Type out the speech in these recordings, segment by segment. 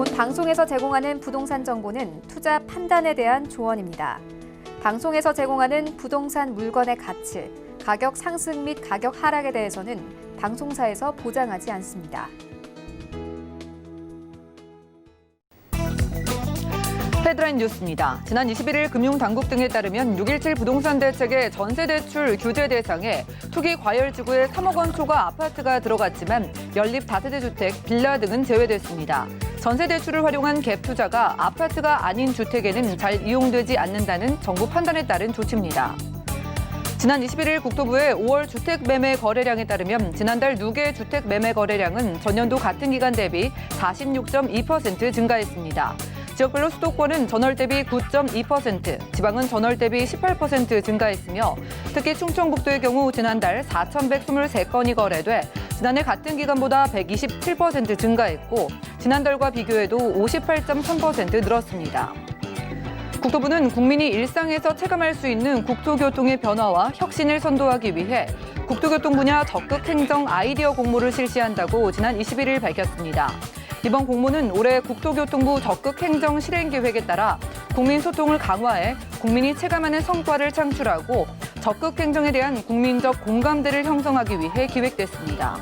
본 방송에서 제공하는 부동산 정보는 투자 판단에 대한 조언입니다. 방송에서 제공하는 부동산 물건의 가치, 가격 상승 및 가격 하락에 대해서는 방송사에서 보장하지 않습니다. 헤드라인 뉴스입니다. 지난 21일 금융당국 등에 따르면 6.17 부동산 대책의 전세대출 규제 대상에 투기 과열지구에 3억 원 초과 아파트가 들어갔지만 연립 다세대 주택, 빌라 등은 제외됐습니다. 전세대출을 활용한 갭 투자가 아파트가 아닌 주택에는 잘 이용되지 않는다는 정부 판단에 따른 조치입니다. 지난 21일 국토부의 5월 주택 매매 거래량에 따르면 지난달 누계 주택 매매 거래량은 전년도 같은 기간 대비 46.2% 증가했습니다. 지역별로 수도권은 전월 대비 9.2%, 지방은 전월 대비 18% 증가했으며 특히 충청북도의 경우 지난달 4,123건이 거래돼 지난해 같은 기간보다 127% 증가했고 지난달과 비교해도 58.3% 늘었습니다. 국토부는 국민이 일상에서 체감할 수 있는 국토교통의 변화와 혁신을 선도하기 위해 국토교통 분야 적극 행정 아이디어 공모를 실시한다고 지난 21일 밝혔습니다. 이번 공모는 올해 국토교통부 적극 행정 실행 계획에 따라 국민 소통을 강화해 국민이 체감하는 성과를 창출하고 적극 행정에 대한 국민적 공감대를 형성하기 위해 기획됐습니다.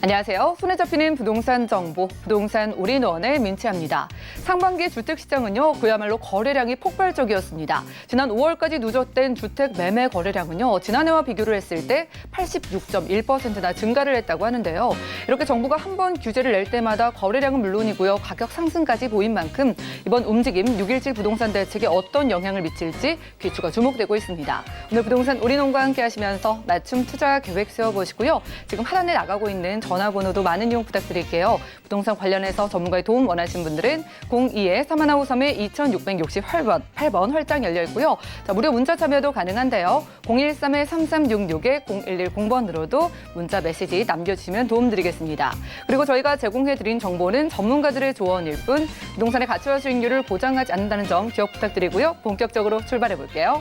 안녕하세요. 손에 잡히는 부동산 정보, 부동산 올인원의 민채합니다. 상반기 주택시장은요, 그야말로 거래량이 폭발적이었습니다. 지난 5월까지 누적된 주택 매매 거래량은요, 지난해와 비교를 했을 때 86.1%나 증가를 했다고 하는데요. 이렇게 정부가 한 번 규제를 낼 때마다 거래량은 물론이고요, 가격 상승까지 보인 만큼 이번 움직임 6.17 부동산 대책에 어떤 영향을 미칠지 귀추가 주목되고 있습니다. 오늘 부동산 올인원과 함께 하시면서 맞춤 투자 계획 세워보시고요. 지금 하단에 나가고 있는 전화번호도 많은 이용 부탁드릴게요. 부동산 관련해서 전문가의 도움 원하신 분들은 02-3153-2668번 활짝 열려 있고요. 자, 무료 문자 참여도 가능한데요. 013-3366-0110번으로도 문자 메시지 남겨주시면 도움드리겠습니다. 그리고 저희가 제공해드린 정보는 전문가들의 조언일 뿐 부동산의 가치와 수익률을 보장하지 않는다는 점 기억 부탁드리고요. 본격적으로 출발해볼게요.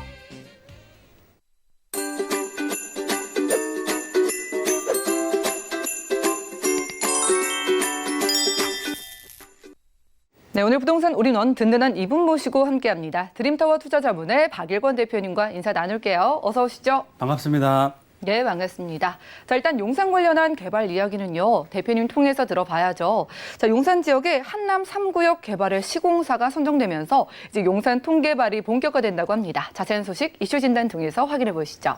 네, 오늘 부동산 올인원 든든한 이분 모시고 함께합니다. 드림타워 투자자문의 박일권 대표님과 인사 나눌게요. 어서 오시죠. 반갑습니다. 네, 반갑습니다. 자, 일단 용산 관련한 개발 이야기는요, 대표님 통해서 들어봐야죠. 자, 용산 지역에 한남 3구역 개발의 시공사가 선정되면서 이제 용산 통개발이 본격화된다고 합니다. 자세한 소식 이슈 진단 통해서 확인해 보시죠.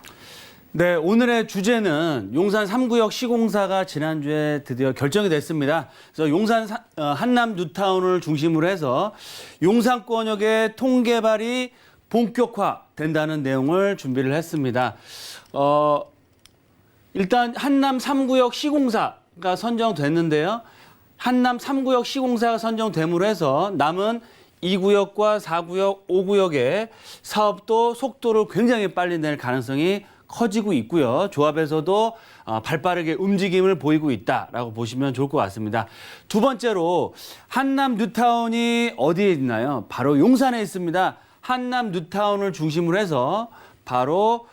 네, 오늘의 주제는 용산 3구역 시공사가 지난주에 드디어 결정이 됐습니다. 그래서 용산 한남 뉴타운을 중심으로 해서 용산권역의 통개발이 본격화된다는 내용을 준비를 했습니다. 일단 한남 3구역 시공사가 선정됐는데요. 한남 3구역 시공사가 선정됨으로 해서 남은 2구역과 4구역, 5구역의 사업도 속도를 굉장히 빨리 낼 가능성이 커지고 있고요. 조합에서도 발빠르게 움직임을 보이고 있다라고 보시면 좋을 것 같습니다. 두 번째로 한남 뉴타운이 어디에 있나요? 바로 용산에 있습니다. 한남 뉴타운을 중심으로 해서 바로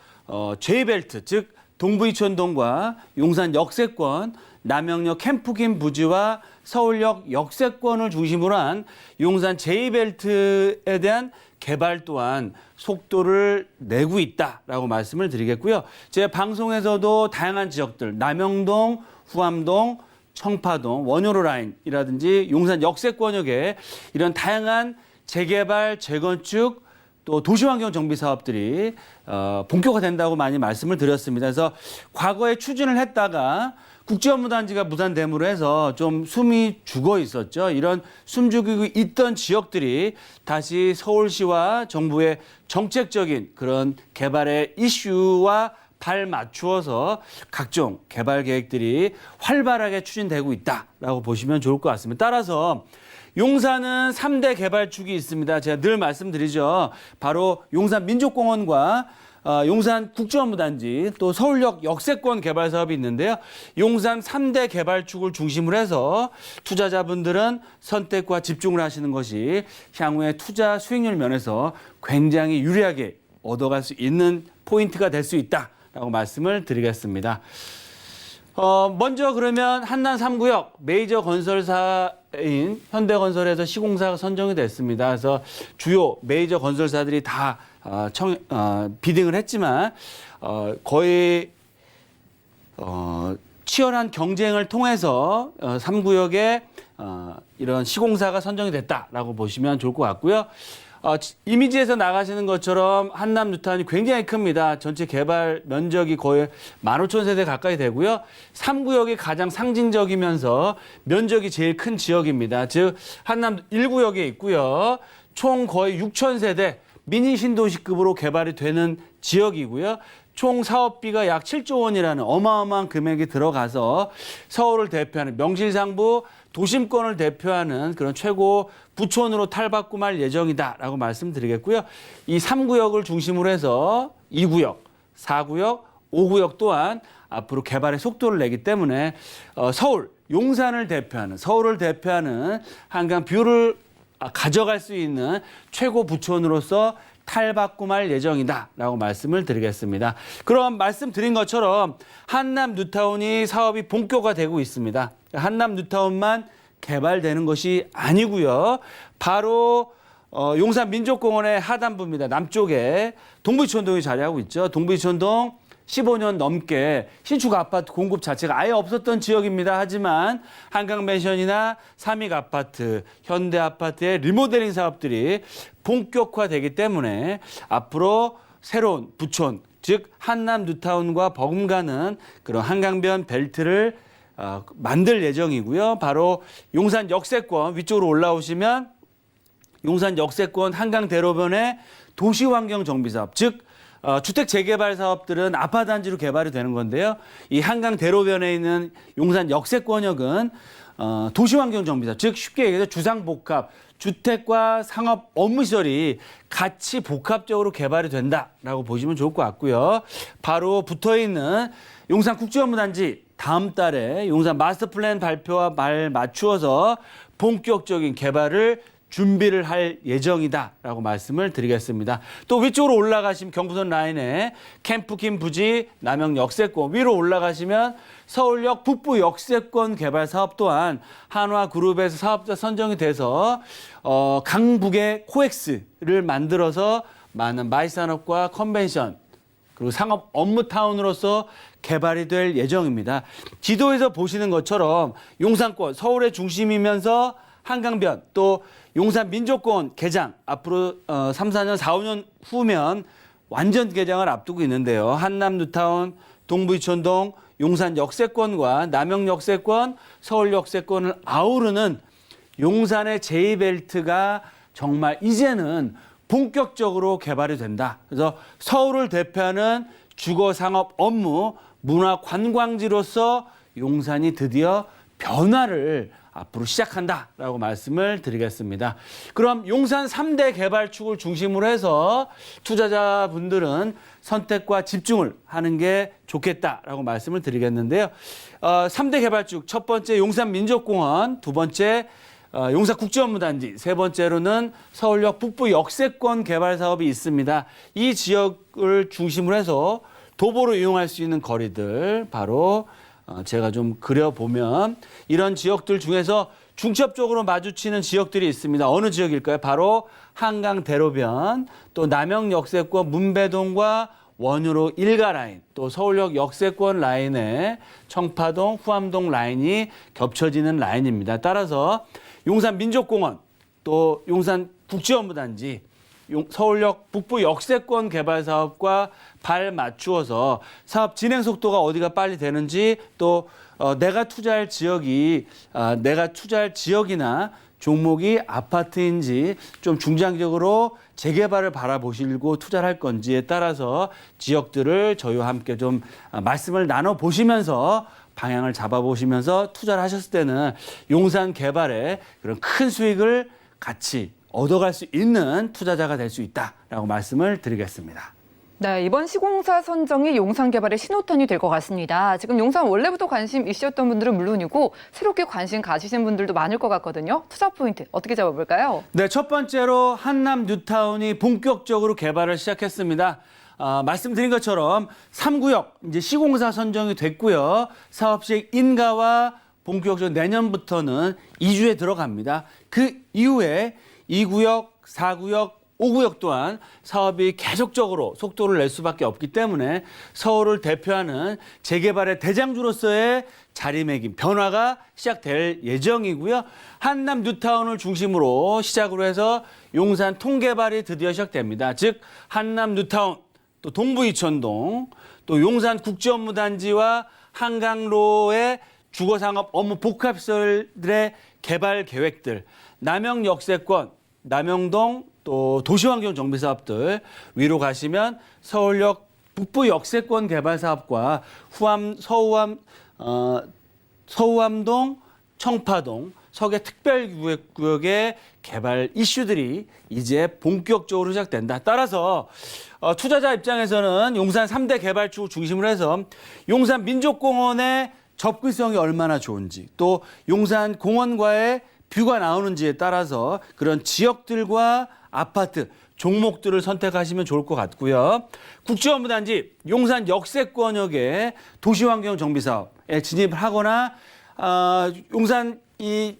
J벨트, 즉 동부이촌동과 용산 역세권, 남영역 캠프긴 부지와 서울역 역세권을 중심으로 한 용산 J벨트에 대한 개발 또한 속도를 내고 있다라고 말씀을 드리겠고요. 제 방송에서도 다양한 지역들, 남영동, 후암동, 청파동, 원효로 라인이라든지 용산 역세권역에 이런 다양한 재개발, 재건축, 또 도시환경 정비 사업들이 본격화된다고 많이 말씀을 드렸습니다. 그래서 과거에 추진을 했다가 국제업무단지가 무산됨으로 해서 좀 숨이 죽어 있었죠. 이런 숨죽이고 있던 지역들이 다시 서울시와 정부의 정책적인 그런 개발의 이슈와 발 맞추어서 각종 개발 계획들이 활발하게 추진되고 있다라고 보시면 좋을 것 같습니다. 따라서 용산은 3대 개발축이 있습니다. 제가 늘 말씀드리죠. 바로 용산 민족공원과 용산 국제업무단지 또 서울역 역세권 개발 사업이 있는데요. 용산 3대 개발축을 중심으로 해서 투자자분들은 선택과 집중을 하시는 것이 향후에 투자 수익률 면에서 굉장히 유리하게 얻어갈 수 있는 포인트가 될 수 있다라고 말씀을 드리겠습니다. 먼저 그러면 한남 3구역 메이저 건설사인 현대건설에서 시공사가 선정이 됐습니다. 그래서 주요 메이저 건설사들이 다 비딩을 했지만 거의 치열한 경쟁을 통해서 3구역에 이런 시공사가 선정이 됐다라고 보시면 좋을 것 같고요. 이미지에서 나가시는 것처럼 한남 뉴타운이 굉장히 큽니다. 전체 개발 면적이 거의 15,000세대 가까이 되고요. 3구역이 가장 상징적이면서 면적이 제일 큰 지역입니다. 즉 한남 1구역에 있고요. 총 거의 6,000세대 미니 신도시급으로 개발이 되는 지역이고요. 총 사업비가 약 7조 원이라는 어마어마한 금액이 들어가서 서울을 대표하는 명실상부 도심권을 대표하는 그런 최고 부촌으로 탈바꿈할 예정이다라고 말씀드리겠고요. 이 3구역을 중심으로 해서 2구역, 4구역, 5구역 또한 앞으로 개발의 속도를 내기 때문에 서울, 용산을 대표하는, 서울을 대표하는 한강 뷰를 가져갈 수 있는 최고 부촌으로서 탈바꿈할 예정이다라고 말씀을 드리겠습니다. 그럼 말씀드린 것처럼 한남 뉴타운이 사업이 본격화되고 있습니다. 한남 뉴타운만 개발되는 것이 아니고요. 바로 용산 민족공원의 하단부입니다. 남쪽에 동부이촌동이 자리하고 있죠. 동부이촌동 15년 넘게 신축 아파트 공급 자체가 아예 없었던 지역입니다. 하지만 한강맨션이나 삼익아파트, 현대아파트의 리모델링 사업들이 본격화되기 때문에 앞으로 새로운 부촌, 즉 한남 뉴타운과 버금가는 그런 한강변 벨트를 만들 예정이고요. 바로 용산 역세권 위쪽으로 올라오시면 용산 역세권 한강대로변의 도시환경 정비사업, 즉 주택 재개발 사업들은 아파트 단지로 개발이 되는 건데요. 이 한강 대로변에 있는 용산 역세권역은 도시환경 정비사업, 즉 쉽게 얘기해서 주상복합, 주택과 상업 업무시설이 같이 복합적으로 개발이 된다라고 보시면 좋을 것 같고요. 바로 붙어있는 용산 국제업무단지 다음 달에 용산 마스터플랜 발표와 맞추어서 본격적인 개발을 준비를 할 예정이다라고 말씀을 드리겠습니다. 또 위쪽으로 올라가시면 경부선 라인에 캠프킴 부지 남영 역세권, 위로 올라가시면 서울역 북부 역세권 개발 사업 또한 한화그룹에서 사업자 선정이 돼서 강북의 코엑스를 만들어서 많은 마이산업과 컨벤션 그리고 상업 업무타운으로서 개발이 될 예정입니다. 지도에서 보시는 것처럼 용산권, 서울의 중심이면서 한강변, 또 용산 민족공원 개장, 앞으로 3, 4년, 4, 5년 후면 완전 개장을 앞두고 있는데요. 한남 뉴타운, 동부이촌동, 용산 역세권과 남영 역세권, 서울 역세권을 아우르는 용산의 제2벨트가 정말 이제는 본격적으로 개발이 된다. 그래서 서울을 대표하는 주거, 상업, 업무, 문화, 관광지로서 용산이 드디어 변화를 앞으로 시작한다라고 말씀을 드리겠습니다. 그럼 용산 3대 개발축을 중심으로 해서 투자자분들은 선택과 집중을 하는 게 좋겠다라고 말씀을 드리겠는데요. 3대 개발축, 첫 번째 용산 민족공원, 두 번째 용산 국제업무단지, 세 번째로는 서울역 북부 역세권 개발 사업이 있습니다. 이 지역을 중심으로 해서 도보로 이용할 수 있는 거리들, 바로 제가 좀 그려보면 이런 지역들 중에서 중첩적으로 마주치는 지역들이 있습니다. 어느 지역일까요? 바로 한강 대로변, 또 남영 역세권 문배동과 원효로 일가 라인, 또 서울역 역세권 라인에 청파동, 후암동 라인이 겹쳐지는 라인입니다. 따라서 용산 민족공원, 또 용산 국제업무단지, 서울역 북부 역세권 개발 사업과 발 맞추어서 사업 진행 속도가 어디가 빨리 되는지, 또 내가 투자할 지역이나 종목이 아파트인지 좀 중장기적으로 재개발을 바라보시고 투자를 할 건지에 따라서 지역들을 저희와 함께 좀 말씀을 나눠보시면서 방향을 잡아보시면서 투자를 하셨을 때는 용산 개발에 그런 큰 수익을 같이 얻어갈 수 있는 투자자가 될 수 있다라고 말씀을 드리겠습니다. 네, 이번 시공사 선정이 용산 개발의 신호탄이 될 것 같습니다. 지금 용산 원래부터 관심 있으셨던 분들은 물론이고 새롭게 관심 가지신 분들도 많을 것 같거든요. 투자 포인트 어떻게 잡아볼까요? 네, 첫 번째로 한남 뉴타운이 본격적으로 개발을 시작했습니다. 말씀드린 것처럼 3구역 이제 시공사 선정이 됐고요. 사업 시행 인가와 본격적으로 내년부터는 2주에 들어갑니다. 그 이후에 2구역, 4구역, 5구역 또한 사업이 계속적으로 속도를 낼 수밖에 없기 때문에 서울을 대표하는 재개발의 대장주로서의 자리매김, 변화가 시작될 예정이고요. 한남 뉴타운을 중심으로 시작으로 해서 용산 통개발이 드디어 시작됩니다. 즉 한남 뉴타운, 또 동부 이천동, 또 용산 국제업무단지와 한강로의 주거상업 업무 복합시설들의 개발 계획들, 남영 역세권, 남영동 또 도시환경 정비 사업들 위로 가시면 서울역 북부 역세권 개발 사업과 서우암동, 청파동, 서계 특별구역의 개발 이슈들이 이제 본격적으로 시작된다. 따라서 투자자 입장에서는 용산 3대 개발주 중심으로 해서 용산 민족공원의 접근성이 얼마나 좋은지, 또 용산 공원과의 뷰가 나오는지에 따라서 그런 지역들과 아파트, 종목들을 선택하시면 좋을 것 같고요. 국제업무단지 용산 역세권역의 도시환경 정비 사업에 진입을 하거나 용산 이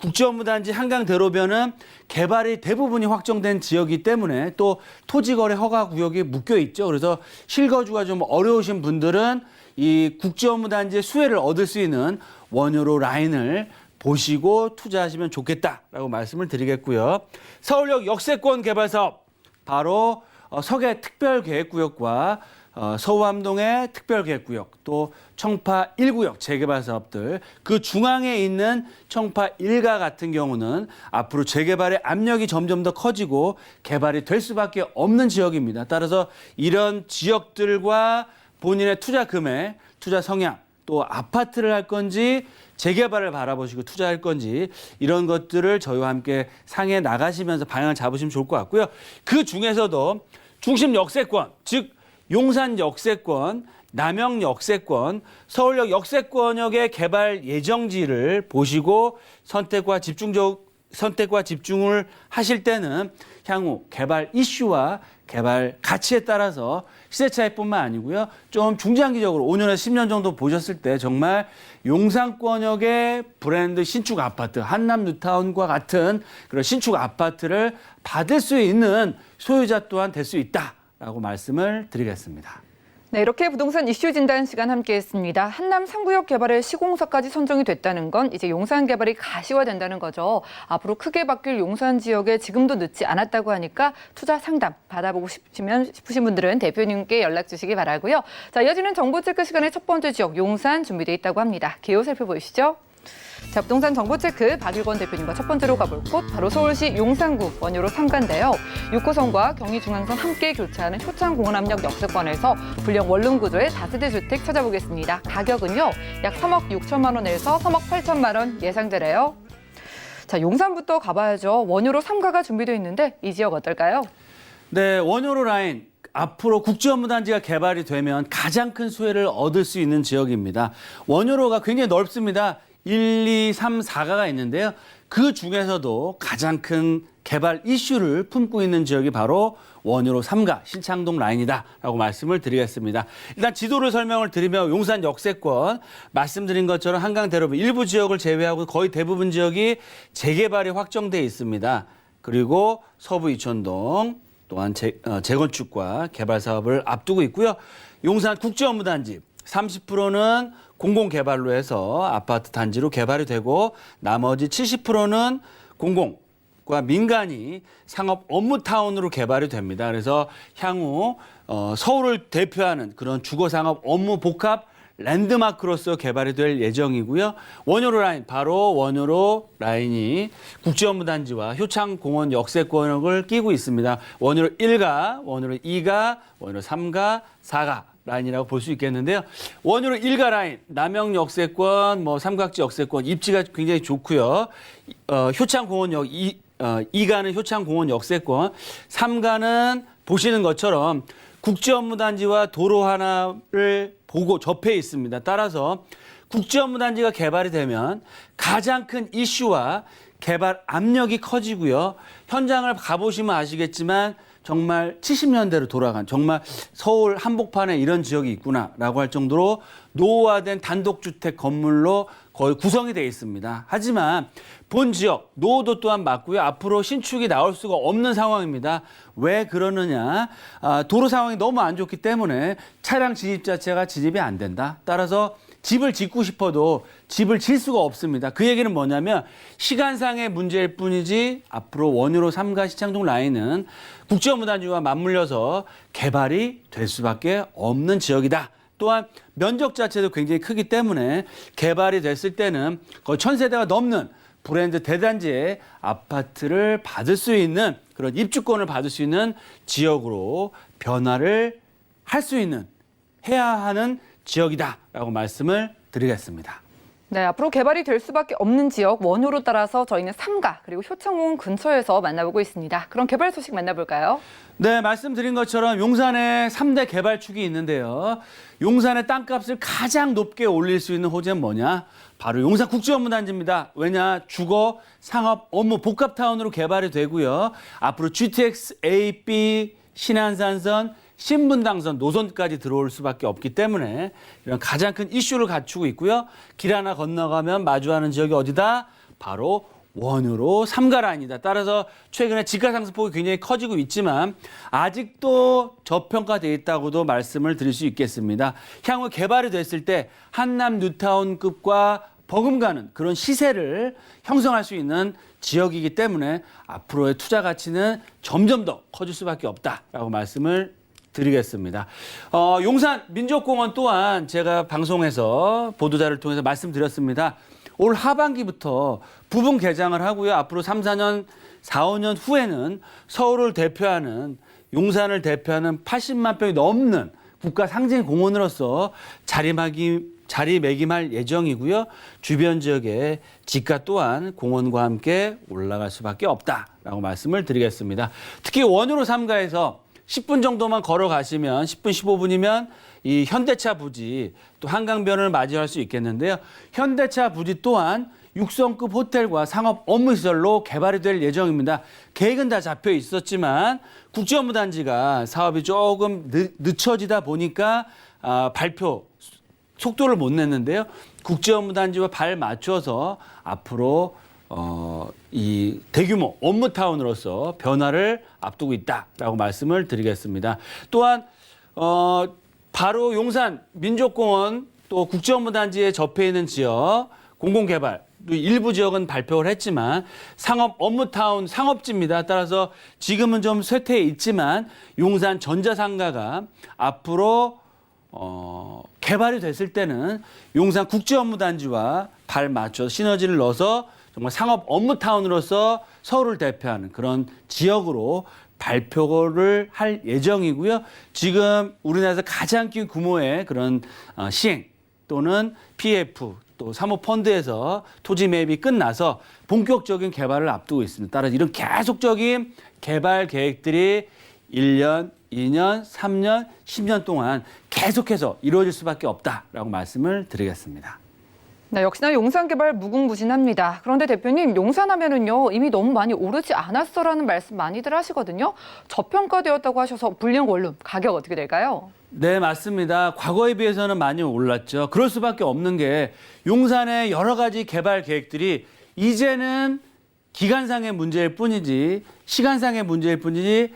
국제업무단지 한강대로변은 개발이 대부분이 확정된 지역이기 때문에 또 토지거래 허가 구역이 묶여 있죠. 그래서 실거주가 좀 어려우신 분들은 이 국제업무단지의 수혜를 얻을 수 있는 원효로 라인을 보시고 투자하시면 좋겠다라고 말씀을 드리겠고요. 서울역 역세권 개발 사업, 바로 서계 특별계획구역과 서우암동의 특별계획구역, 또 청파 1구역 재개발 사업들, 그 중앙에 있는 청파 1가 같은 경우는 앞으로 재개발의 압력이 점점 더 커지고 개발이 될 수밖에 없는 지역입니다. 따라서 이런 지역들과 본인의 투자 금액, 투자 성향, 또 아파트를 할 건지 재개발을 바라보시고 투자할 건지 이런 것들을 저희와 함께 상해 나가시면서 방향을 잡으시면 좋을 것 같고요. 그 중에서도 중심 역세권, 즉 용산 역세권, 남영 역세권, 서울역 역세권역의 개발 예정지를 보시고 선택과 집중을 하실 때는 향후 개발 이슈와 개발 가치에 따라서 시세 차이뿐만 아니고요. 좀 중장기적으로 5년에서 10년 정도 보셨을 때 정말 용산권역의 브랜드 신축 아파트, 한남 뉴타운과 같은 그런 신축 아파트를 받을 수 있는 소유자 또한 될 수 있다라고 말씀을 드리겠습니다. 네, 이렇게 부동산 이슈 진단 시간 함께했습니다. 한남 3구역 개발의 시공사까지 선정이 됐다는 건 이제 용산 개발이 가시화된다는 거죠. 앞으로 크게 바뀔 용산 지역에 지금도 늦지 않았다고 하니까 투자 상담 받아보고 싶으신 분들은 대표님께 연락 주시기 바라고요. 자, 이어지는 정보 체크 시간의 첫 번째 지역 용산 준비되어 있다고 합니다. 기호 살펴보시죠. 자, 부동산 정보 체크 박일권 대표님과 첫 번째로 가볼 곳 바로 서울시 용산구 원효로 3가인데요. 6호선과 경의중앙선 함께 교차하는 효창공원암역 역세권에서 불량 원룸 구조의 다세대 주택 찾아보겠습니다. 가격은요, 약 3억 6천만 원에서 3억 8천만 원 예상되래요. 자, 용산부터 가봐야죠. 원효로 3가가 준비되어 있는데 이 지역 어떨까요? 네, 원효로 라인. 앞으로 국제업무단지가 개발이 되면 가장 큰 수혜를 얻을 수 있는 지역입니다. 원효로가 굉장히 넓습니다. 1, 2, 3, 4가가 있는데요. 그 중에서도 가장 큰 개발 이슈를 품고 있는 지역이 바로 원효로 3가 신창동 라인이다라고 말씀을 드리겠습니다. 일단 지도를 설명을 드리면 용산 역세권 말씀드린 것처럼 한강대로변 일부 지역을 제외하고 거의 대부분 지역이 재개발이 확정돼 있습니다. 그리고 서부 이천동 또한 재건축과 개발 사업을 앞두고 있고요. 용산 국제업무단지 30%는 공공개발로 해서 아파트 단지로 개발이 되고 나머지 70%는 공공과 민간이 상업 업무타운으로 개발이 됩니다. 그래서 향후 서울을 대표하는 그런 주거상업 업무 복합 랜드마크로서 개발이 될 예정이고요. 원효로 라인, 바로 원효로 라인이 국제업무단지와 효창공원 역세권을 끼고 있습니다. 원효로 1가, 원효로 2가, 원효로 3가, 4가 라인이라고 볼 수 있겠는데요. 원효로 1가 라인, 남영 역세권, 삼각지 역세권 입지가 굉장히 좋고요. 효창공원역 2가는 효창공원 역세권, 3가는 보시는 것처럼 국제업무단지와 도로 하나를 보고 접해 있습니다. 따라서 국제업무단지가 개발이 되면 가장 큰 이슈와 개발 압력이 커지고요. 현장을 가보시면 아시겠지만 정말 70년대로 돌아간 정말 서울 한복판에 이런 지역이 있구나라고 할 정도로 노후화된 단독주택 건물로 거의 구성이 되어 있습니다. 하지만 본 지역 노후도 또한 맞고요. 앞으로 신축이 나올 수가 없는 상황입니다. 왜 그러느냐? 도로 상황이 너무 안 좋기 때문에 차량 진입 자체가 진입이 안 된다. 따라서 집을 짓고 싶어도 집을 질 수가 없습니다. 그 얘기는 뭐냐면 시간상의 문제일 뿐이지 앞으로 원유로 3가 시창동 라인은 국제업무단지와 맞물려서 개발이 될 수밖에 없는 지역이다. 또한 면적 자체도 굉장히 크기 때문에 개발이 됐을 때는 거의 1000세대가 넘는 브랜드 대단지의 아파트를 받을 수 있는 그런 입주권을 받을 수 있는 지역으로 변화를 할 수 있는 해야 하는 지역이다라고 말씀을 드리겠습니다. 네, 앞으로 개발이 될 수밖에 없는 지역 원효로 따라서 저희는 삼가 그리고 효창공원 근처에서 만나보고 있습니다. 그럼 개발 소식 만나볼까요? 네, 말씀드린 것처럼 용산에 3대 개발축이 있는데요. 용산의 땅값을 가장 높게 올릴 수 있는 호재는 뭐냐? 바로 용산 국제업무단지입니다. 왜냐? 주거, 상업, 업무 복합타운으로 개발이 되고요. 앞으로 GTX, A, B, 신안산선, 신분당선 노선까지 들어올 수밖에 없기 때문에 이런 가장 큰 이슈를 갖추고 있고요. 길 하나 건너가면 마주하는 지역이 어디다? 바로 원효로 3가 라인이다. 따라서 최근에 집가 상승폭이 굉장히 커지고 있지만 아직도 저평가되어 있다고도 말씀을 드릴 수 있겠습니다. 향후 개발이 됐을 때 한남 뉴타운급과 버금가는 그런 시세를 형성할 수 있는 지역이기 때문에 앞으로의 투자 가치는 점점 더 커질 수밖에 없다라고 말씀을 드리겠습니다. 용산 민족공원 또한 제가 방송에서 보도자를 통해서 말씀드렸습니다. 올 하반기부터 부분 개장을 하고요. 앞으로 3, 4년, 4, 5년 후에는 서울을 대표하는 용산을 대표하는 80만 평이 넘는 국가 상징 공원으로서 자리매김할 예정이고요. 주변 지역의 집가 또한 공원과 함께 올라갈 수밖에 없다라고 말씀을 드리겠습니다. 특히 원효로 3가에서 10분 정도만 걸어가시면 10분, 15분이면 이 현대차 부지 또 한강변을 맞이할 수 있겠는데요. 현대차 부지 또한 6성급 호텔과 상업 업무시설로 개발이 될 예정입니다. 계획은 다 잡혀 있었지만 국제업무단지가 사업이 조금 늦춰지다 보니까 발표 속도를 못 냈는데요. 국제업무단지와 발 맞춰서 앞으로 이 대규모 업무타운으로서 변화를 앞두고 있다라고 말씀을 드리겠습니다. 또한 바로 용산 민족공원 또 국제업무단지에 접해 있는 지역 공공개발 일부 지역은 발표를 했지만 상업 업무타운 상업지입니다. 따라서 지금은 좀 쇠퇴해 있지만 용산 전자상가가 앞으로 개발이 됐을 때는 용산 국제업무단지와 발 맞춰서 시너지를 넣어서 정말 상업 업무타운으로서 서울을 대표하는 그런 지역으로 발표를 할 예정이고요. 지금 우리나라에서 가장 큰 규모의 그런 시행 또는 PF 또 사모펀드에서 토지 매입이 끝나서 본격적인 개발을 앞두고 있습니다. 따라서 이런 계속적인 개발 계획들이 1년, 2년, 3년, 10년 동안 계속해서 이루어질 수밖에 없다라고 말씀을 드리겠습니다. 네, 역시나 용산 개발 무궁무진합니다. 그런데 대표님, 용산하면은요 이미 너무 많이 오르지 않았어라는 말씀 많이들 하시거든요. 저평가되었다고 하셔서 불량 원룸 가격 어떻게 될까요? 네, 맞습니다. 과거에 비해서는 많이 올랐죠. 그럴 수밖에 없는 게 용산의 여러 가지 개발 계획들이 이제는 기간상의 문제일 뿐이지 시간상의 문제일 뿐이지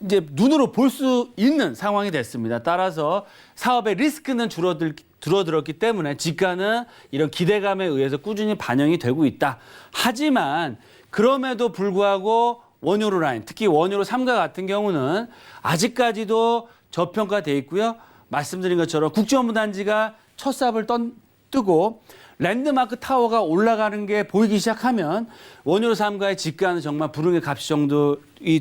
이제 눈으로 볼 수 있는 상황이 됐습니다. 따라서 사업의 리스크는 줄어들었기 때문에 지가는 이런 기대감에 의해서 꾸준히 반영이 되고 있다. 하지만 그럼에도 불구하고 원효로 라인, 특히 원효로 3가 같은 경우는 아직까지도 저평가돼 있고요. 말씀드린 것처럼 국제업무단지가 첫 삽을 뜨고 랜드마크 타워가 올라가는 게 보이기 시작하면 원효로 3가의 지가는 정말 불응의 값이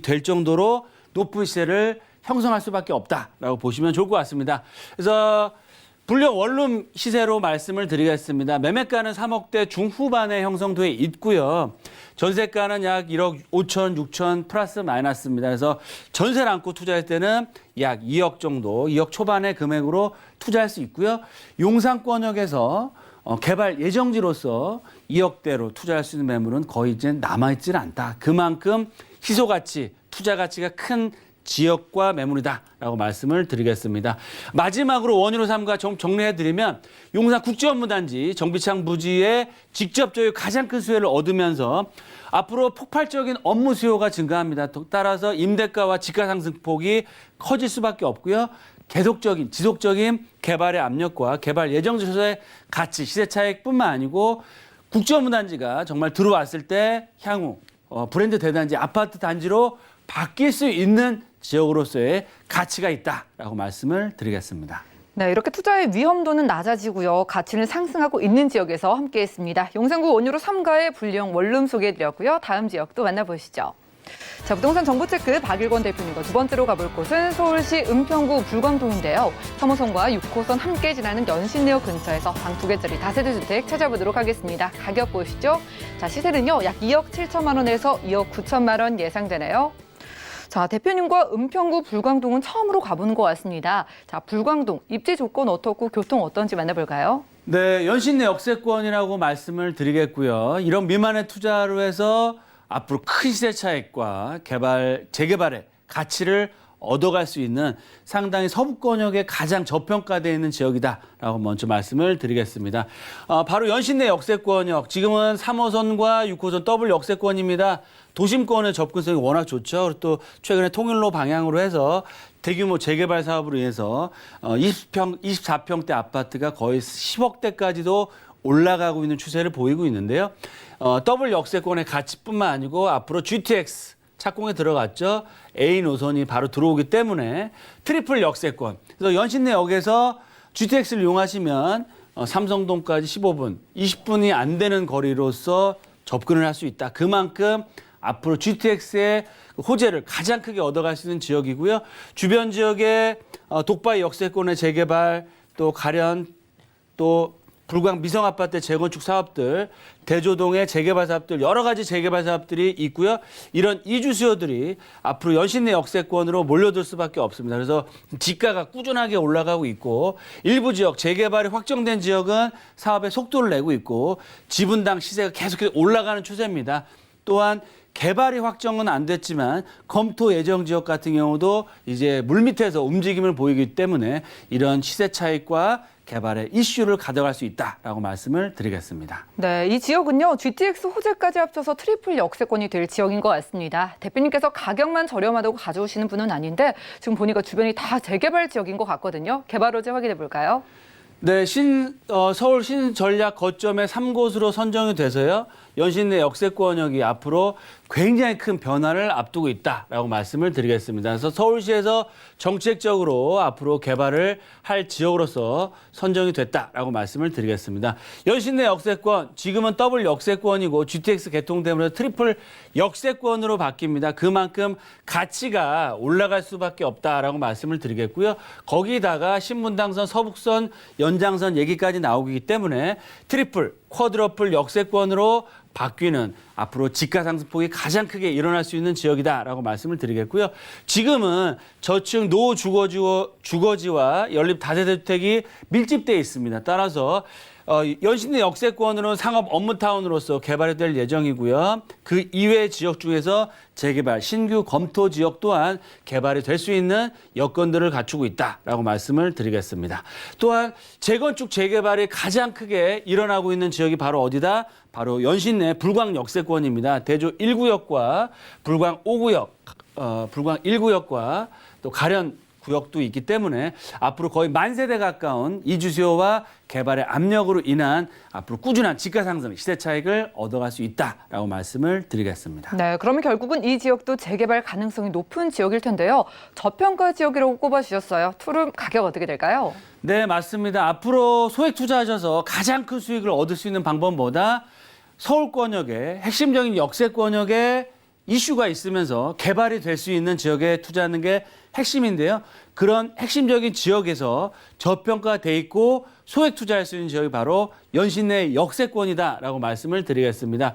될 정도로 높은 시세를 형성할 수밖에 없다라고 보시면 좋을 것 같습니다. 그래서 불량 원룸 시세로 말씀을 드리겠습니다. 매매가는 3억대 중후반에 형성돼 있고요. 전세가는 약 1억 5천, 6천 플러스 마이너스입니다. 그래서 전세를 안고 투자할 때는 약 2억 정도, 2억 초반의 금액으로 투자할 수 있고요. 용산권역에서 개발 예정지로서 2억대로 투자할 수 있는 매물은 거의 이제 남아있지는 않다. 그만큼 희소가치, 투자 가치가 큰 지역과 매물이다라고 말씀을 드리겠습니다. 마지막으로 원유로 3가 정리해드리면 용산 국제업무단지 정비창 부지에 직접적으로 가장 큰 수혜를 얻으면서 앞으로 폭발적인 업무 수요가 증가합니다. 따라서 임대가와 지가 상승폭이 커질 수밖에 없고요. 계속적인 지속적인 개발의 압력과 개발 예정 조사의 가치, 시세 차익뿐만 아니고 국제업무단지가 정말 들어왔을 때 향후 브랜드 대단지, 아파트 단지로 바뀔 수 있는 지역으로서의 가치가 있다라고 말씀을 드리겠습니다. 네, 이렇게 투자의 위험도는 낮아지고요. 가치는 상승하고 있는 지역에서 함께했습니다. 용산구 원유로 3가의 불량 원룸 소개해드렸고요. 다음 지역도 만나보시죠. 자, 부동산 정보체크 박일권 대표님과 두 번째로 가볼 곳은 서울시 은평구 불광동인데요. 3호선과 6호선 함께 지나는 연신내역 근처에서 방 2개짜리 다세대 주택 찾아보도록 하겠습니다. 가격 보시죠. 자, 시세는요, 약 2억 7천만 원에서 2억 9천만 원 예상되네요. 자, 대표님과 은평구 불광동은 처음으로 가보는 것 같습니다. 자, 불광동 입지 조건 어떻고 교통 어떤지 만나볼까요? 네, 연신내 역세권이라고 말씀을 드리겠고요. 이런 미만의 투자로 해서 앞으로 큰 시세 차익과 재개발의 가치를 얻어갈 수 있는 상당히 서부권역에 가장 저평가되어 있는 지역이다라고 먼저 말씀을 드리겠습니다. 바로 연신내 역세권역, 지금은 3호선과 6호선 더블 역세권입니다. 도심권의 접근성이 워낙 좋죠. 그리고 또 최근에 통일로 방향으로 해서 대규모 재개발 사업으로 인해서 24평대 아파트가 거의 10억대까지도 올라가고 있는 추세를 보이고 있는데요. 더블 역세권의 가치뿐만 아니고 앞으로 GTX 착공에 들어갔죠. A 노선이 바로 들어오기 때문에 트리플 역세권. 그래서 연신내역에서 GTX를 이용하시면 삼성동까지 15분, 20분이 안 되는 거리로서 접근을 할 수 있다. 그만큼 앞으로 GTX의 호재를 가장 크게 얻어갈 수 있는 지역이고요. 주변 지역의 독바이 역세권의 재개발, 또 가련, 또 불광 미성 아파트 재건축 사업들, 대조동의 재개발 사업들, 여러 가지 재개발 사업들이 있고요. 이런 이주 수요들이 앞으로 연신내 역세권으로 몰려들 수밖에 없습니다. 그래서 지가가 꾸준하게 올라가고 있고 일부 지역 재개발이 확정된 지역은 사업의 속도를 내고 있고 지분당 시세가 계속해서 올라가는 추세입니다. 또한 개발이 확정은 안 됐지만 검토 예정 지역 같은 경우도 이제 물밑에서 움직임을 보이기 때문에 이런 시세 차익과 개발의 이슈를 가져갈 수 있다라고 말씀을 드리겠습니다. 네, 이 지역은요, GTX 호재까지 합쳐서 트리플 역세권이 될 지역인 것 같습니다. 대표님께서 가격만 저렴하다고 가져오시는 분은 아닌데 지금 보니까 주변이 다 재개발 지역인 것 같거든요. 개발 호재 확인해 볼까요? 네, 서울 신전략 거점의 3곳으로 선정이 돼서요. 연신내 역세권역이 앞으로 굉장히 큰 변화를 앞두고 있다라고 말씀을 드리겠습니다. 그래서 서울시에서 정책적으로 앞으로 개발을 할 지역으로서 선정이 됐다라고 말씀을 드리겠습니다. 연신내 역세권, 지금은 더블 역세권이고 GTX 개통 때문에 트리플 역세권으로 바뀝니다. 그만큼 가치가 올라갈 수밖에 없다라고 말씀을 드리겠고요. 거기다가 신분당선, 서북선, 연장선 얘기까지 나오기 때문에 트리플, 쿼드러플 역세권으로 바뀌는 앞으로 지가 상승폭이 가장 크게 일어날 수 있는 지역이다라고 말씀을 드리겠고요. 지금은 저층 노후 주거지와 연립 다세대 주택이 밀집되어 있습니다. 따라서 연신내 역세권으로는 상업 업무타운으로서 개발이 될 예정이고요. 그 이외의 지역 중에서 재개발, 신규 검토 지역 또한 개발이 될 수 있는 여건들을 갖추고 있다라고 말씀을 드리겠습니다. 또한 재건축, 재개발이 가장 크게 일어나고 있는 지역이 바로 어디다? 바로 연신내 불광 역세권입니다. 대조 1구역과 불광 5구역, 불광 1구역과 또 가련 구역도 있기 때문에 앞으로 거의 만세대 가까운 이주 수요와 개발의 압력으로 인한 앞으로 꾸준한 지가 상승, 시세 차익을 얻어갈 수 있다라고 말씀을 드리겠습니다. 네, 그러면 결국은 이 지역도 재개발 가능성이 높은 지역일 텐데요. 저평가 지역이라고 꼽아주셨어요. 투룸 가격 어떻게 될까요? 네, 맞습니다. 앞으로 소액 투자하셔서 가장 큰 수익을 얻을 수 있는 방법보다 서울권역의 핵심적인 역세권역에 이슈가 있으면서 개발이 될 수 있는 지역에 투자하는 게 핵심인데요. 그런 핵심적인 지역에서 저평가돼 있고 소액 투자할 수 있는 지역이 바로 연신내 역세권이다라고 말씀을 드리겠습니다.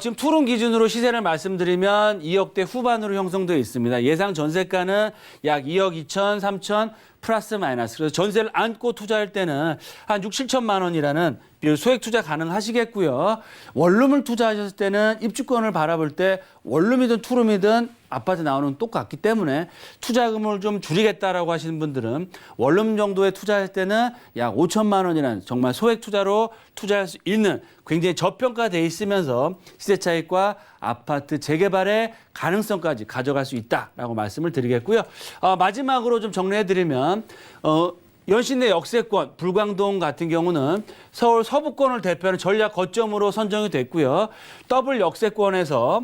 지금 투룸 기준으로 시세를 말씀드리면 2억대 후반으로 형성되어 있습니다. 예상 전세가는 약 2억 2천, 3천 플러스 마이너스. 그래서 전세를 안고 투자할 때는 한 6, 7천만 원이라는 소액 투자 가능하시겠고요. 원룸을 투자하셨을 때는 입주권을 바라볼 때 원룸이든 투룸이든 아파트 나오는 똑같기 때문에 투자금을 좀 줄이겠다라고 하시는 분들은 원룸 정도에 투자할 때는 약 5천만 원이라는 정말 소액 투자로 투자할 수 있는 굉장히 저평가돼 있으면서 시세 차익과 아파트 재개발의 가능성까지 가져갈 수 있다라고 말씀을 드리겠고요. 마지막으로 좀 정리해드리면 연신내 역세권 불광동 같은 경우는 서울 서부권을 대표하는 전략 거점으로 선정이 됐고요. 더블 역세권에서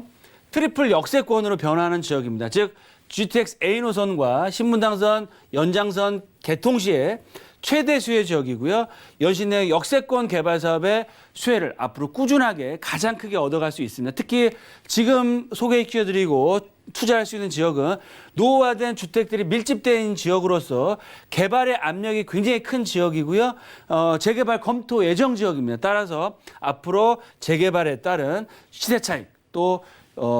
트리플 역세권으로 변하는 지역입니다. 즉 GTX A 노선과 신분당선 연장선 개통 시에 최대 수혜 지역이고요. 연신내 역세권 개발 사업의 수혜를 앞으로 꾸준하게 가장 크게 얻어갈 수 있습니다. 특히 지금 소개시켜드리고 투자할 수 있는 지역은 노후화된 주택들이 밀집되어 있는 지역으로서 개발의 압력이 굉장히 큰 지역이고요. 재개발 검토 예정 지역입니다. 따라서 앞으로 재개발에 따른 시세 차익 또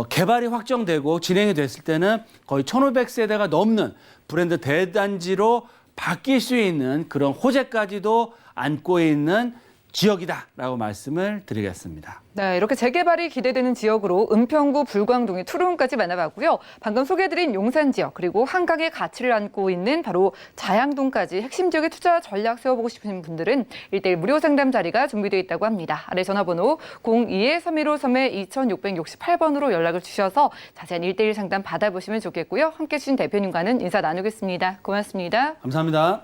개발이 확정되고 진행이 됐을 때는 거의 1,500세대가 넘는 브랜드 대단지로 바뀔 수 있는 그런 호재까지도 안고 있는 지역이다라고 말씀을 드리겠습니다. 네, 이렇게 재개발이 기대되는 지역으로 은평구 불광동의 투룸까지 만나봤고요. 방금 소개해드린 용산 지역 그리고 한강의 가치를 안고 있는 바로 자양동까지 핵심 지역의 투자 전략 세워보고 싶으신 분들은 1:1 무료 상담 자리가 준비되어 있다고 합니다. 아래 전화번호 02-3153-2668번으로 연락을 주셔서 자세한 1:1 상담 받아보시면 좋겠고요. 함께해 주신 대표님과는 인사 나누겠습니다. 고맙습니다. 감사합니다.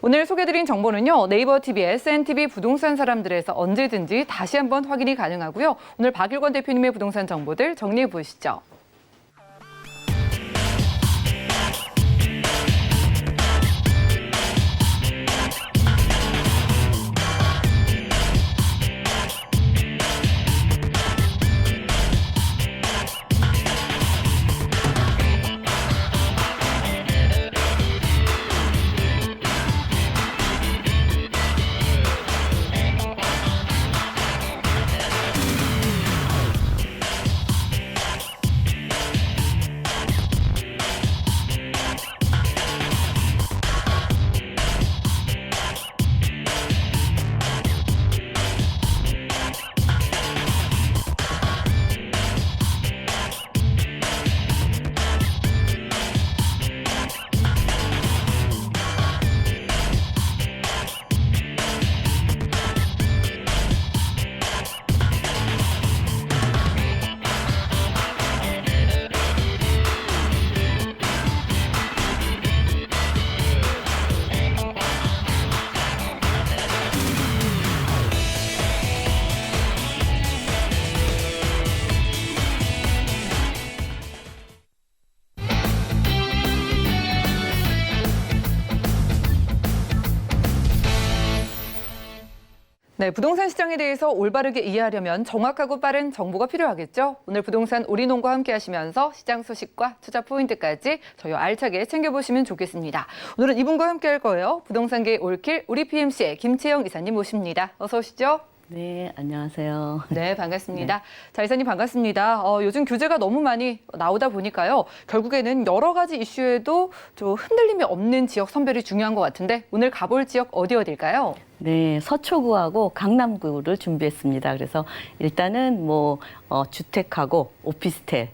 오늘 소개드린 정보는요. 네이버 TV, SNTV 부동산 사람들에서 언제든지 다시 한번 확인이 가능하고요. 오늘 박일권 대표님의 부동산 정보들 정리해 보시죠. 네, 부동산 시장에 대해서 올바르게 이해하려면 정확하고 빠른 정보가 필요하겠죠. 오늘 부동산 올인원과 함께 하시면서 시장 소식과 투자 포인트까지 저희 알차게 챙겨보시면 좋겠습니다. 오늘은 이분과 함께 할 거예요. 부동산계 올킬 우리 PMC의 김채영 이사님 모십니다. 어서 오시죠. 네, 안녕하세요. 네, 반갑습니다. 자, 이사님 반갑습니다. 요즘 규제가 너무 많이 나오다 보니까요. 결국에는 여러 가지 이슈에도 좀 흔들림이 없는 지역 선별이 중요한 것 같은데 오늘 가볼 지역 어디일까요? 네, 서초구하고 강남구를 준비했습니다. 그래서 일단은 주택하고 오피스텔,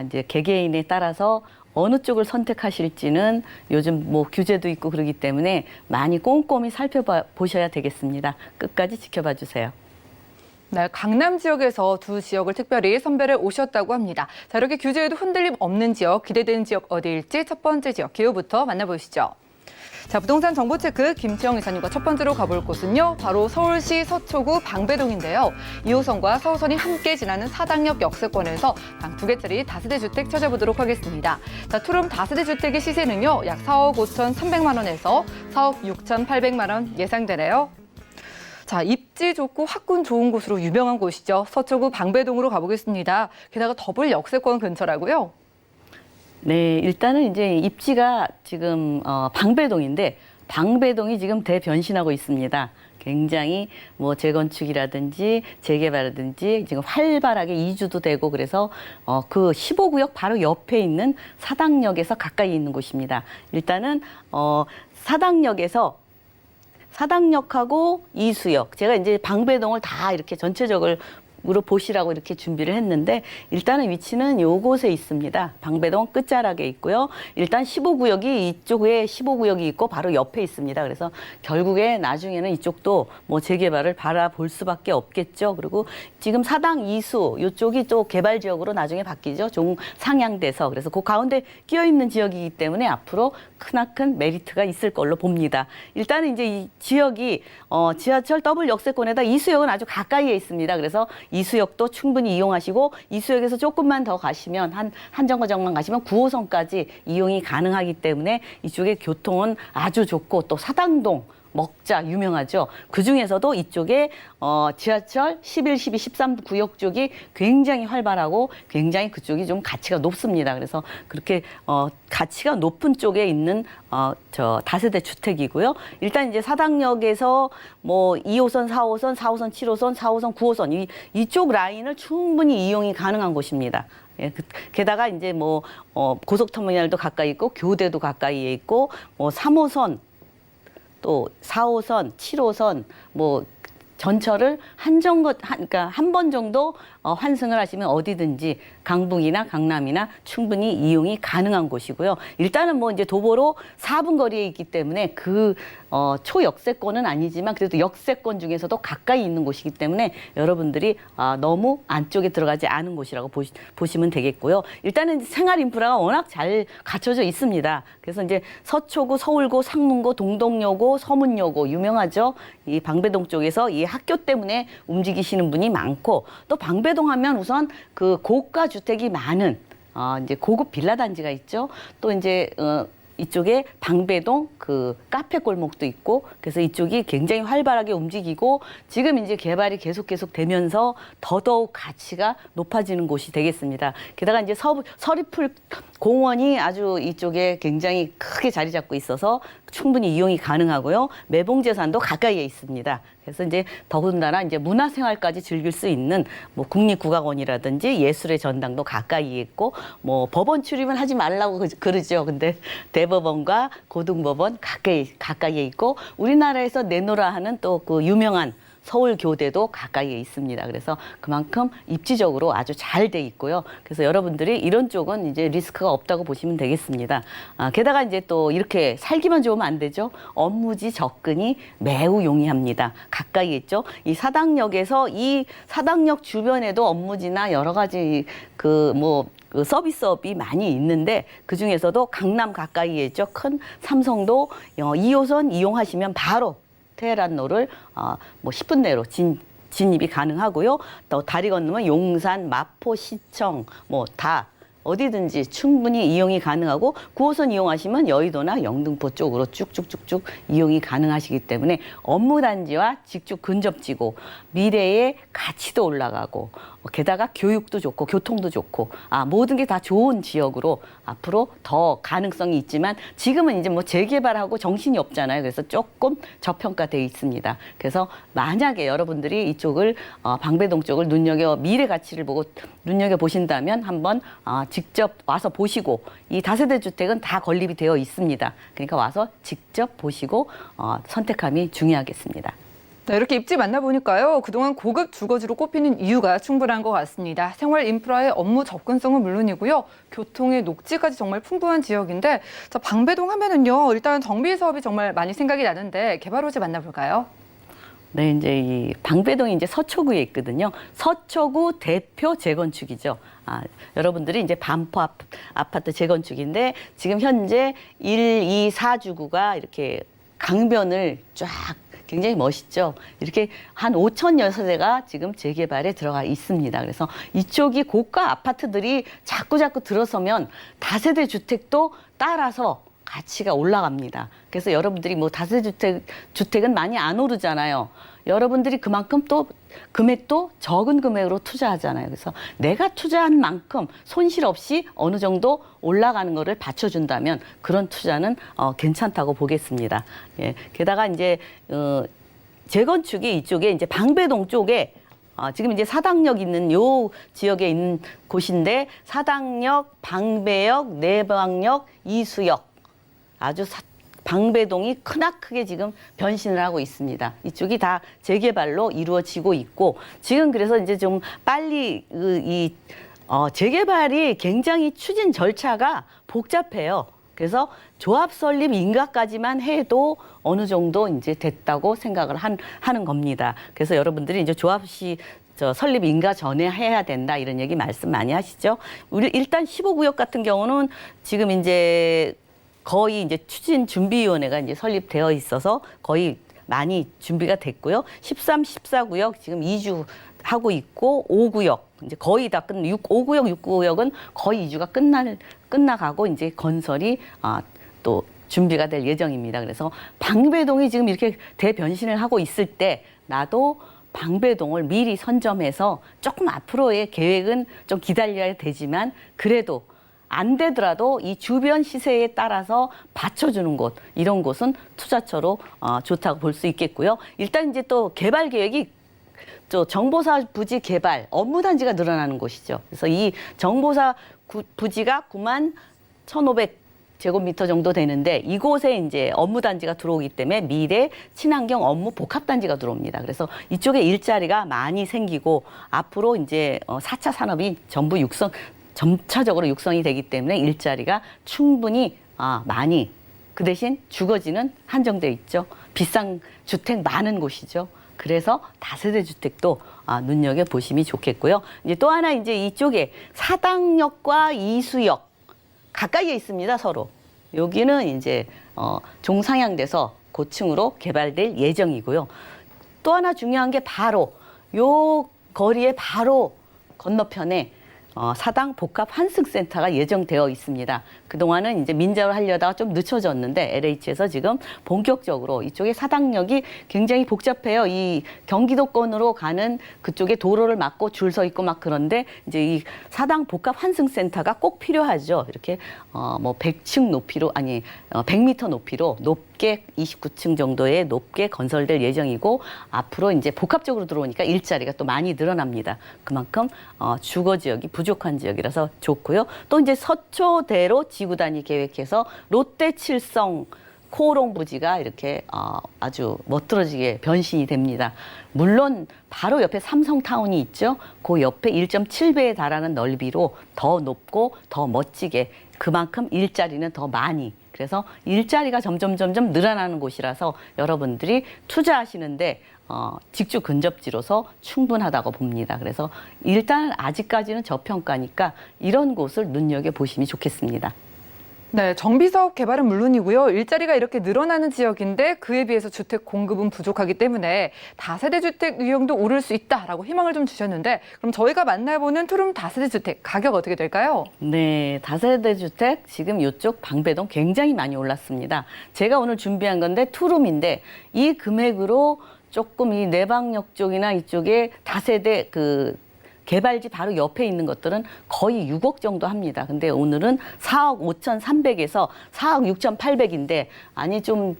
이제 개개인에 따라서 어느 쪽을 선택하실지는 요즘 규제도 있고 그러기 때문에 많이 꼼꼼히 살펴보셔야 되겠습니다. 끝까지 지켜봐 주세요. 네, 강남 지역에서 두 지역을 특별히 선별해 오셨다고 합니다. 자, 이렇게 규제에도 흔들림 없는 지역, 기대되는 지역 어디일지 첫 번째 지역 기호부터 만나보시죠. 자, 부동산 정보체크 김채영 이사님과 첫 번째로 가볼 곳은요. 바로 서울시 서초구 방배동인데요. 2호선과 서호선이 함께 지나는 사당역 역세권에서 방 2개짜리 다세대 주택 찾아보도록 하겠습니다. 자, 투룸 다세대 주택의 시세는요. 약 4억 5,300만 원에서 4억 6,800만 원 예상되네요. 자, 입지 좋고 학군 좋은 곳으로 유명한 곳이죠. 서초구 방배동으로 가보겠습니다. 게다가 더블 역세권 근처라고요. 네, 일단은 이제 입지가 지금 방배동인데 방배동이 지금 대변신하고 있습니다. 굉장히 재건축이라든지 재개발이라든지 지금 활발하게 이주도 되고 그래서 그 15구역 바로 옆에 있는 사당역에서 가까이 있는 곳입니다. 일단은 사당역하고 이수역, 제가 이제 방배동을 다 이렇게 전체적으로 으로 보시라고 이렇게 준비를 했는데 일단은 위치는 요곳에 있습니다. 방배동 끝자락에 있고요. 일단 15구역이 이쪽에 15구역이 있고 바로 옆에 있습니다. 그래서 결국에 나중에는 이쪽도 뭐 재개발을 바라볼 수밖에 없겠죠. 그리고 지금 사당 이수 이쪽이 또 개발 지역으로 나중에 바뀌죠. 종상향돼서 그래서 그 가운데 끼어 있는 지역이기 때문에 앞으로 크나큰 메리트가 있을 걸로 봅니다. 일단은 이제 이 지역이 지하철 더블 역세권에다 이수역은 아주 가까이에 있습니다. 그래서 이수역도 충분히 이용하시고 이수역에서 조금만 더 가시면 한 정거장만 가시면 9호선까지 이용이 가능하기 때문에 이쪽의 교통은 아주 좋고 또 사당동 먹자 유명하죠. 그중에서도 이쪽에 지하철 11, 12, 13 구역 쪽이 굉장히 활발하고 굉장히 그쪽이 좀 가치가 높습니다. 그래서 그렇게 가치가 높은 쪽에 있는 저 다세대 주택이고요. 일단 이제 사당역에서 뭐 2호선, 4호선, 4호선, 7호선, 4호선, 9호선 이쪽 라인을 충분히 이용이 가능한 곳입니다. 예, 게다가 이제 뭐 고속터미널도 가까이 있고 교대도 가까이에 있고 뭐 3호선 또 4호선, 7호선 뭐 전철을 그러니까 한 번 정도 환승을 하시면 어디든지 강북이나 강남이나 충분히 이용이 가능한 곳이고요. 일단은 뭐 이제 도보로 4분 거리에 있기 때문에 그 초역세권은 아니지만 그래도 역세권 중에서도 가까이 있는 곳이기 때문에 여러분들이 너무 안쪽에 들어가지 않은 곳이라고 보시면 되겠고요. 일단은 생활 인프라가 워낙 잘 갖춰져 있습니다. 그래서 이제 서초구, 서울고, 상문고, 동덕여고, 서문여고 유명하죠. 이 방배동 쪽에서 이 학교 때문에 움직이시는 분이 많고 또 방배동 하면 우선 그 고가 주택이 많은 이제 고급 빌라 단지가 있죠. 또 이제 이쪽에 방배동 그 카페 골목도 있고 그래서 이쪽이 굉장히 활발하게 움직이고 지금 이제 개발이 계속 되면서 더더욱 가치가 높아지는 곳이 되겠습니다. 게다가 이제 서리풀 공원이 아주 이쪽에 굉장히 크게 자리 잡고 있어서 충분히 이용이 가능하고요. 매봉재산도 가까이에 있습니다. 그래서 이제 더군다나 이제 문화생활까지 즐길 수 있는 뭐 국립국악원이라든지 예술의 전당도 가까이에 있고 뭐 법원 출입은 하지 말라고 그러죠. 근데 대법원과 고등법원 가까이에 있고 우리나라에서 내노라 하는 또 그 유명한 서울교대도 가까이에 있습니다. 그래서 그만큼 입지적으로 아주 잘 돼 있고요. 그래서 여러분들이 이런 쪽은 이제 리스크가 없다고 보시면 되겠습니다. 게다가 이제 또 이렇게 살기만 좋으면 안 되죠. 업무지 접근이 매우 용이합니다. 가까이 있죠. 이 사당역에서 이 사당역 주변에도 업무지나 여러 가지 그 서비스업이 많이 있는데 그중에서도 강남 가까이에 있죠. 큰 삼성도 2호선 이용하시면 바로 테헤란로를 뭐 10분 내로 진입이 가능하고요. 또 다리 건너면 용산, 마포, 시청 뭐 다 어디든지 충분히 이용이 가능하고 9호선 이용하시면 여의도나 영등포 쪽으로 쭉쭉쭉쭉 이용이 가능하시기 때문에 업무단지와 직접 근접지고 미래의 가치도 올라가고 게다가 교육도 좋고 교통도 좋고 모든 게 다 좋은 지역으로 앞으로 더 가능성이 있지만 지금은 이제 뭐 재개발하고 정신이 없잖아요. 그래서 조금 저평가되어 있습니다. 그래서 만약에 여러분들이 이쪽을 방배동 쪽을 미래 가치를 보고 눈여겨 보신다면 한번 직접 와서 보시고 이 다세대 주택은 다 건립이 되어 있습니다. 그러니까 와서 직접 보시고 선택함이 중요하겠습니다. 네, 이렇게 입지 만나보니까요. 그동안 고급 주거지로 꼽히는 이유가 충분한 것 같습니다. 생활 인프라의 업무 접근성은 물론이고요. 교통의 녹지까지 정말 풍부한 지역인데 자, 방배동 하면은요. 일단 정비 사업이 정말 많이 생각이 나는데 개발 호재 만나볼까요? 네, 이제 이 방배동이 이제 서초구에 있거든요. 서초구 대표 재건축이죠. 여러분들이 이제 반포 아파트 재건축인데 지금 현재 1, 2, 4주구가 이렇게 강변을 쫙 굉장히 멋있죠. 이렇게 한 5,000여 세대가 지금 재개발에 들어가 있습니다. 그래서 이쪽이 고가 아파트들이 자꾸 들어서면 다세대 주택도 따라서 가치가 올라갑니다. 그래서 여러분들이 뭐 다세대 주택은 많이 안 오르잖아요. 여러분들이 그만큼 또 금액도 적은 금액으로 투자하잖아요. 그래서 내가 투자한 만큼 손실 없이 어느 정도 올라가는 거를 받쳐준다면 그런 투자는 괜찮다고 보겠습니다. 예. 게다가 이제 재건축이 이쪽에 이제 방배동 쪽에 지금 이제 사당역 있는 요 지역에 있는 곳인데 사당역, 방배역, 내방역, 이수역 아주 방배동이 크나크게 지금 변신을 하고 있습니다. 이쪽이 다 재개발로 이루어지고 있고 지금 그래서 이제 좀 빨리 재개발이 굉장히 추진 절차가 복잡해요. 그래서 조합 설립 인가까지만 해도 어느 정도 이제 됐다고 생각을 하는 겁니다. 그래서 여러분들이 이제 설립 인가 전에 해야 된다 이런 얘기 말씀 많이 하시죠. 우리 일단 15구역 같은 경우는 지금 이제 거의 이제 추진준비위원회가 이제 설립되어 있어서 거의 많이 준비가 됐고요. 13, 14구역 지금 이주하고 있고 5구역 이제 거의 다 5구역, 6구역은 거의 이주가 끝나가고 이제 건설이 또 준비가 될 예정입니다. 그래서 방배동이 지금 이렇게 대변신을 하고 있을 때 나도 방배동을 미리 선점해서 조금 앞으로의 계획은 좀 기다려야 되지만 그래도 안 되더라도 이 주변 시세에 따라서 받쳐주는 곳 이런 곳은 투자처로 좋다고 볼 수 있겠고요. 일단 이제 또 개발 계획이 정보사 부지 개발 업무 단지가 늘어나는 곳이죠. 그래서 이 정보사 부지가 9만 1,500제곱미터 정도 되는데 이곳에 이제 업무 단지가 들어오기 때문에 미래 친환경 업무 복합 단지가 들어옵니다. 그래서 이쪽에 일자리가 많이 생기고 앞으로 이제 4차 산업이 전부 점차적으로 육성이 되기 때문에 일자리가 충분히 많이 그 대신 주거지는 한정돼 있죠. 비싼 주택 많은 곳이죠. 그래서 다세대 주택도 눈여겨 보시면 좋겠고요. 이제 또 하나 이제 이쪽에 사당역과 이수역 가까이에 있습니다, 서로. 여기는 이제 종상향돼서 고층으로 개발될 예정이고요. 또 하나 중요한 게 바로 요 거리에 바로 건너편에 사당 복합 환승센터가 예정되어 있습니다. 그동안은 이제 민자로 하려다가 좀 늦춰졌는데 LH에서 지금 본격적으로 이쪽에 사당역이 굉장히 복잡해요. 이 경기도권으로 가는 그쪽에 도로를 막고 줄 서 있고 막 그런데 이제 이 사당 복합 환승센터가 꼭 필요하죠. 이렇게 100층 높이로 100m 높이로 높게 29층 정도의 높게 건설될 예정이고 앞으로 이제 복합적으로 들어오니까 일자리가 또 많이 늘어납니다. 그만큼 주거 지역이 부족한 지역이라서 좋고요. 또 이제 서초대로 지구단위 계획해서 롯데 칠성 코오롱 부지가 이렇게 아주 멋들어지게 변신이 됩니다. 물론 바로 옆에 삼성타운이 있죠. 그 옆에 1.7배에 달하는 넓이로 더 높고 더 멋지게 그만큼 일자리는 더 많이 그래서 일자리가 점점 늘어나는 곳이라서 여러분들이 투자하시는데 직주 근접지로서 충분하다고 봅니다. 그래서 일단 아직까지는 저평가니까 이런 곳을 눈여겨보시면 좋겠습니다. 네, 정비사업 개발은 물론이고요. 일자리가 이렇게 늘어나는 지역인데 그에 비해서 주택 공급은 부족하기 때문에 다세대 주택 유형도 오를 수 있다라고 희망을 좀 주셨는데 그럼 저희가 만나보는 투룸 다세대 주택 가격 어떻게 될까요? 네, 다세대 주택 지금 이쪽 방배동 굉장히 많이 올랐습니다. 제가 오늘 준비한 건데 투룸인데 이 금액으로 조금 이 내방역 쪽이나 이쪽에 다세대 개발지 바로 옆에 있는 것들은 거의 6억 정도 합니다. 근데 오늘은 4억 5,300에서 4억 6,800인데 아니 조금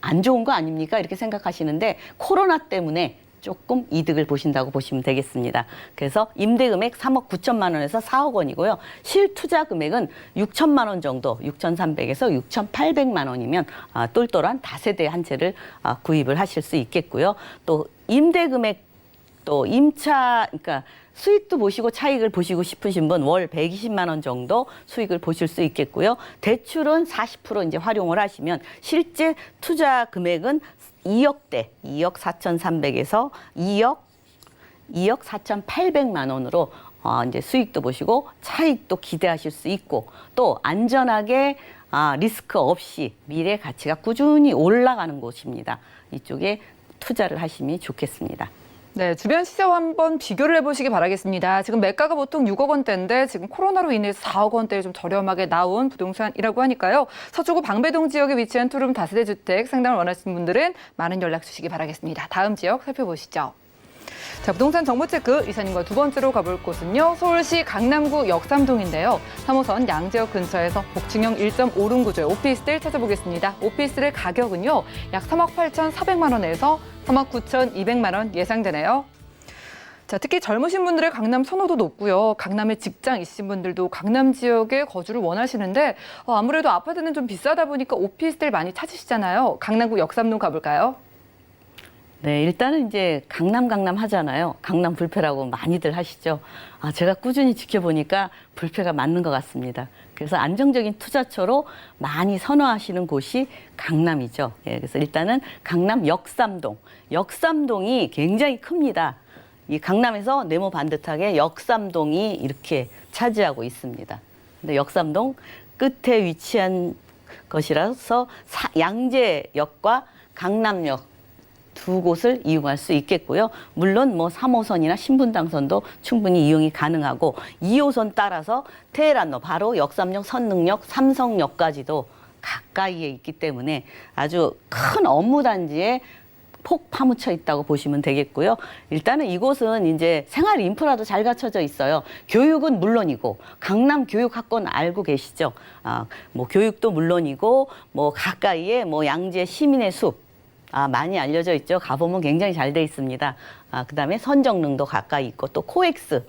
안 좋은 거 아닙니까? 이렇게 생각하시는데 코로나 때문에 조금 이득을 보신다고 보시면 되겠습니다. 그래서 임대금액 3억 9천만 원에서 4억 원이고요. 실투자 금액은 6천만 원 정도, 6,300에서 6,800만 원이면 똘똘한 다세대 한 채를 구입을 하실 수 있겠고요. 또 임대금액 또 임차 그러니까 수익도 보시고 차익을 보시고 싶으신 분 월 120만 원 정도 수익을 보실 수 있겠고요. 대출은 40% 이제 활용을 하시면 실제 투자 금액은 2억대, 2억 4,300에서 2억 4,800만 원으로 이제 수익도 보시고 차익도 기대하실 수 있고 또 안전하게 리스크 없이 미래 가치가 꾸준히 올라가는 곳입니다. 이쪽에 투자를 하시면 좋겠습니다. 네, 주변 시세와 한번 비교를 해보시기 바라겠습니다. 지금 매가가 보통 6억 원대인데 지금 코로나로 인해서 4억 원대에 좀 저렴하게 나온 부동산이라고 하니까요. 서초구 방배동 지역에 위치한 투룸 다세대 주택 상담을 원하시는 분들은 많은 연락 주시기 바라겠습니다. 다음 지역 살펴보시죠. 자, 부동산 정보체크 이사님과 두 번째로 가볼 곳은요. 서울시 강남구 역삼동인데요. 3호선 양재역 근처에서 복층형 1.5룸 구조의 오피스를 찾아보겠습니다. 오피스의 가격은요. 약 3억 8,400만 원에서 3억 9,200만 원 예상되네요. 자, 특히 젊으신 분들의 강남 선호도 높고요. 강남에 직장 있으신 분들도 강남 지역에 거주를 원하시는데 아무래도 아파트는 좀 비싸다 보니까 오피스텔 많이 찾으시잖아요. 강남구 역삼동 가볼까요? 네, 일단은 이제 강남 하잖아요. 강남 불패라고 많이들 하시죠. 제가 꾸준히 지켜보니까 불패가 맞는 것 같습니다. 그래서 안정적인 투자처로 많이 선호하시는 곳이 강남이죠. 예, 그래서 일단은 강남 역삼동. 역삼동이 굉장히 큽니다. 이 강남에서 네모 반듯하게 역삼동이 이렇게 차지하고 있습니다. 근데 역삼동 끝에 위치한 것이라서 양재역과 강남역 두 곳을 이용할 수 있겠고요. 물론 뭐 3호선이나 신분당선도 충분히 이용이 가능하고 2호선 따라서 테헤란로 바로 역삼역, 선릉역, 삼성역까지도 가까이에 있기 때문에 아주 큰 업무 단지에 폭 파묻혀 있다고 보시면 되겠고요. 일단은 이곳은 이제 생활 인프라도 잘 갖춰져 있어요. 교육은 물론이고 강남 교육학권 알고 계시죠? 뭐 교육도 물론이고 뭐 가까이에 뭐 양재 시민의 숲 많이 알려져 있죠. 가보면 굉장히 잘 돼 있습니다. 그다음에 선정릉도 가까이 있고 또 코엑스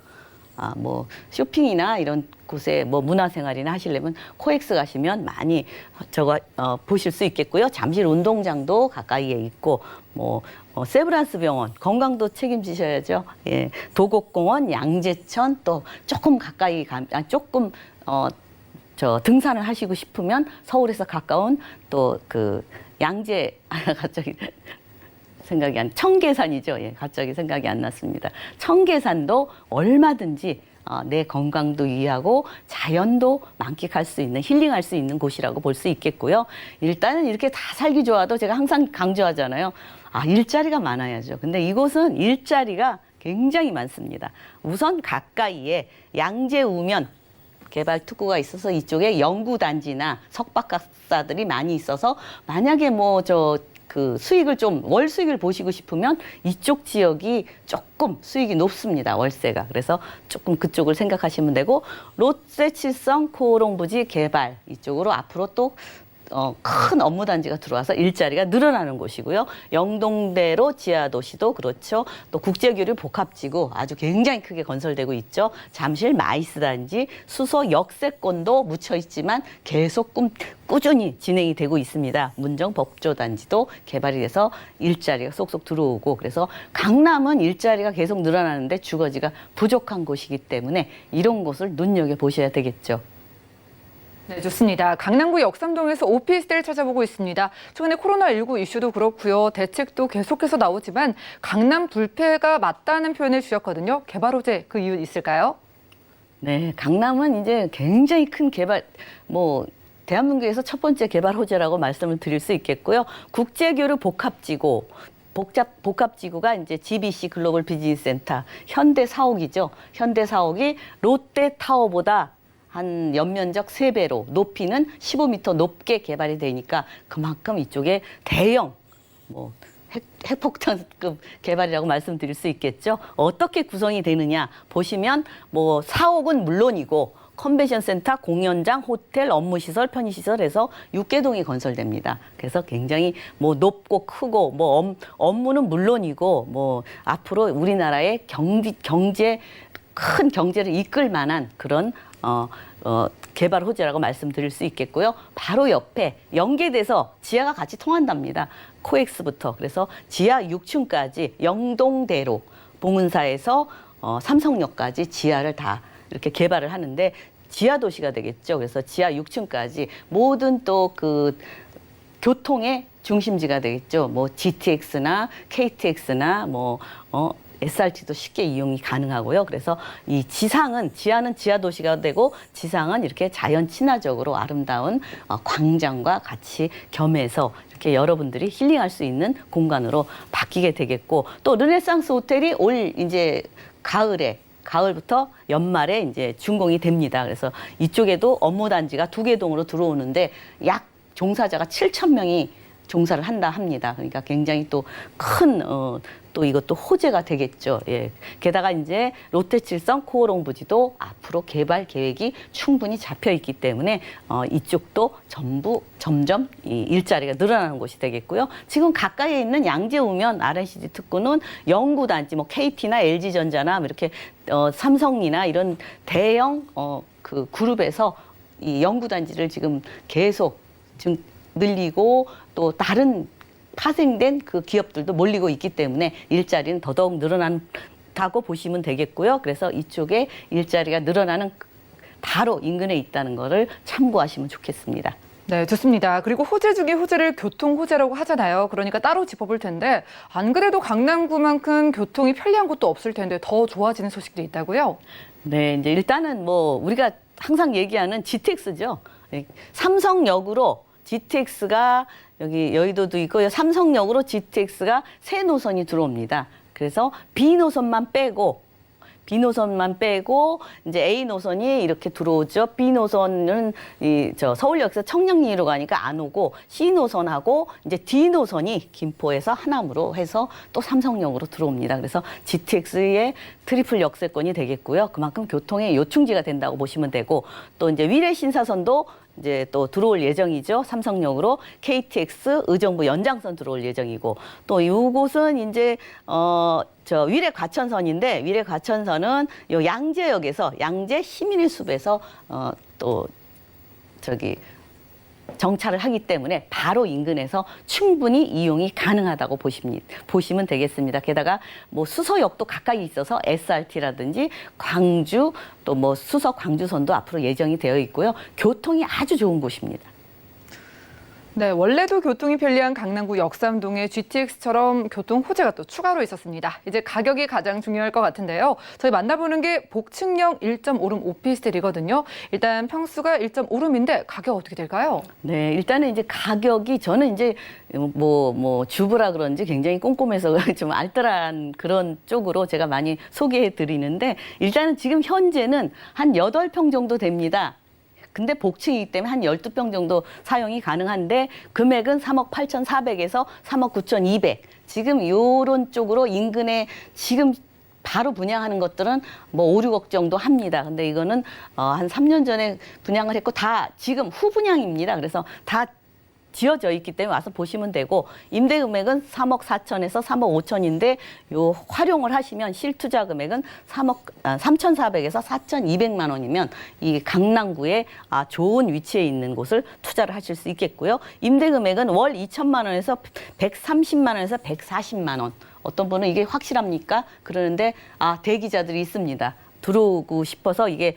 뭐 쇼핑이나 이런 곳에 뭐 문화생활이나 하시려면 코엑스 가시면 많이 보실 수 있겠고요. 잠실 운동장도 가까이에 있고 뭐 세브란스 병원 건강도 책임지셔야죠. 예, 도곡공원, 양재천 또 조금 가까이 조금 등산을 하시고 싶으면 서울에서 가까운 또 그 양재 갑자기 생각이 청계산이죠. 예, 갑자기 생각이 안 났습니다. 청계산도 얼마든지 내 건강도 유의하고 자연도 만끽할 수 있는 힐링할 수 있는 곳이라고 볼 수 있겠고요. 일단은 이렇게 다 살기 좋아도 제가 항상 강조하잖아요. 일자리가 많아야죠. 근데 이곳은 일자리가 굉장히 많습니다. 우선 가까이에 양재 우면 개발 특구가 있어서 이쪽에 연구단지나 석박학사들이 많이 있어서 만약에 수익을 월 수익을 보시고 싶으면 이쪽 지역이 조금 수익이 높습니다. 월세가. 그래서 조금 그쪽을 생각하시면 되고 롯데칠성 코오롱부지 개발 이쪽으로 앞으로 또 큰 업무 단지가 들어와서 일자리가 늘어나는 곳이고요. 영동대로 지하도시도 그렇죠. 또 국제교류 복합지구 아주 굉장히 크게 건설되고 있죠. 잠실 마이스 단지, 수서 역세권도 묻혀 있지만 계속 꾸준히 진행이 되고 있습니다. 문정 법조 단지도 개발이 돼서 일자리가 쏙쏙 들어오고 그래서 강남은 일자리가 계속 늘어나는데 주거지가 부족한 곳이기 때문에 이런 곳을 눈여겨보셔야 되겠죠. 네, 좋습니다. 강남구 역삼동에서 오피스텔 찾아보고 있습니다. 최근에 코로나19 이슈도 그렇고요. 대책도 계속해서 나오지만 강남 불패가 맞다는 표현을 주셨거든요. 개발 호재 그 이유 있을까요? 네, 강남은 이제 굉장히 큰 개발, 대한민국에서 첫 번째 개발 호재라고 말씀을 드릴 수 있겠고요. 국제교류 복합지구. 복합지구가 이제 GBC 글로벌 비즈니스 센터, 현대사옥이죠. 현대사옥이 롯데타워보다 한 연면적 3배로 높이는 15m 높게 개발이 되니까 그만큼 이쪽에 대형 핵폭탄급 개발이라고 말씀드릴 수 있겠죠. 어떻게 구성이 되느냐 보시면 사옥은 물론이고 컨벤션 센터, 공연장, 호텔, 업무시설, 편의시설에서 6개동이 건설됩니다. 그래서 굉장히 높고 크고 업무는 물론이고 앞으로 우리나라의 큰 경제를 이끌 만한 그런 개발 호재라고 말씀드릴 수 있겠고요. 바로 옆에 연계돼서 지하가 같이 통한답니다. 코엑스부터. 그래서 지하 6층까지 영동대로 봉은사에서 삼성역까지 지하를 다 이렇게 개발을 하는데 지하 도시가 되겠죠. 그래서 지하 6층까지 모든 또 교통의 중심지가 되겠죠. GTX나 KTX나 SRT도 쉽게 이용이 가능하고요. 그래서 이 지하는 지하 도시가 되고 지상은 이렇게 자연 친화적으로 아름다운 광장과 같이 겸해서 이렇게 여러분들이 힐링할 수 있는 공간으로 바뀌게 되겠고 또 르네상스 호텔이 올 이제 가을부터 연말에 이제 준공이 됩니다. 그래서 이쪽에도 업무 단지가 2개 동으로 들어오는데 약 종사자가 7,000명이 종사를 한다 합니다. 그러니까 굉장히 또 큰 또 이것도 호재가 되겠죠. 예. 게다가 이제 롯데칠성 코오롱 부지도 앞으로 개발 계획이 충분히 잡혀 있기 때문에 이쪽도 점점 이 일자리가 늘어나는 곳이 되겠고요. 지금 가까이에 있는 양재 우면 R&CD 특구는 연구단지 뭐 KT나 LG전자나 이렇게 삼성이나 이런 대형 그 그룹에서 이 연구단지를 지금 계속 지금 늘리고 또 다른 파생된 그 기업들도 몰리고 있기 때문에 일자리는 더더욱 늘어난다고 보시면 되겠고요. 그래서 이쪽에 일자리가 늘어나는 바로 인근에 있다는 거를 참고하시면 좋겠습니다. 네, 좋습니다. 그리고 호재 중에 호재를 교통 호재라고 하잖아요. 그러니까 따로 짚어볼 텐데 안 그래도 강남구만큼 교통이 편리한 곳도 없을 텐데 더 좋아지는 소식도 있다고요? 네, 이제 일단은 뭐 우리가 항상 얘기하는 GTX죠. 삼성역으로 GTX가 여기 여의도도 있고요. 삼성역으로 GTX가 새 노선이 들어옵니다. 그래서 B 노선만 빼고 이제 A 노선이 이렇게 들어오죠. B 노선은 서울역에서 청량리로 가니까 안 오고 C 노선하고 이제 D 노선이 김포에서 하남으로 해서 또 삼성역으로 들어옵니다. 그래서 GTX의 트리플 역세권이 되겠고요. 그만큼 교통의 요충지가 된다고 보시면 되고 또 이제 위례 신사선도 이제 또 들어올 예정이죠. 삼성역으로 KTX 의정부 연장선 들어올 예정이고 또 이곳은 이제 위례 과천선인데 위례 과천선은 요 양재역에서 양재 시민의 숲에서 또 정차를 하기 때문에 바로 인근에서 충분히 이용이 가능하다고 보시면 되겠습니다. 게다가 뭐 수서역도 가까이 있어서 SRT라든지 광주 또 뭐 수서 광주선도 앞으로 예정이 되어 있고요. 교통이 아주 좋은 곳입니다. 네, 원래도 교통이 편리한 강남구 역삼동에 GTX처럼 교통 호재가 또 추가로 있었습니다. 이제 가격이 가장 중요할 것 같은데요. 저희 만나보는 게 복층형 1.5룸 오피스텔이거든요. 일단 평수가 1.5룸인데 가격 어떻게 될까요? 네, 일단은 이제 가격이 저는 이제 뭐 주부라 그런지 굉장히 꼼꼼해서 좀 알뜰한 그런 쪽으로 제가 많이 소개해 드리는데 일단은 지금 현재는 한 8평 정도 됩니다. 근데 복층이기 때문에 한 12평 정도 사용이 가능한데 금액은 3억 8,400에서 3억 9,200. 지금 요런 쪽으로 인근에 지금 바로 분양하는 것들은 뭐 5, 6억 정도 합니다. 근데 이거는 한 3년 전에 분양을 했고 다 지금 후분양입니다. 그래서 다 지어져 있기 때문에 와서 보시면 되고 임대 금액은 3억 4천에서 3억 5천인데 요 활용을 하시면 실투자 금액은 3,400에서 4,200만 원이면 이 강남구에 좋은 위치에 있는 곳을 투자를 하실 수 있겠고요. 임대 금액은 월 2천만 원에서 130만 원에서 140만 원. 어떤 분은 이게 확실합니까? 그러는데 대기자들이 있습니다. 들어오고 싶어서 이게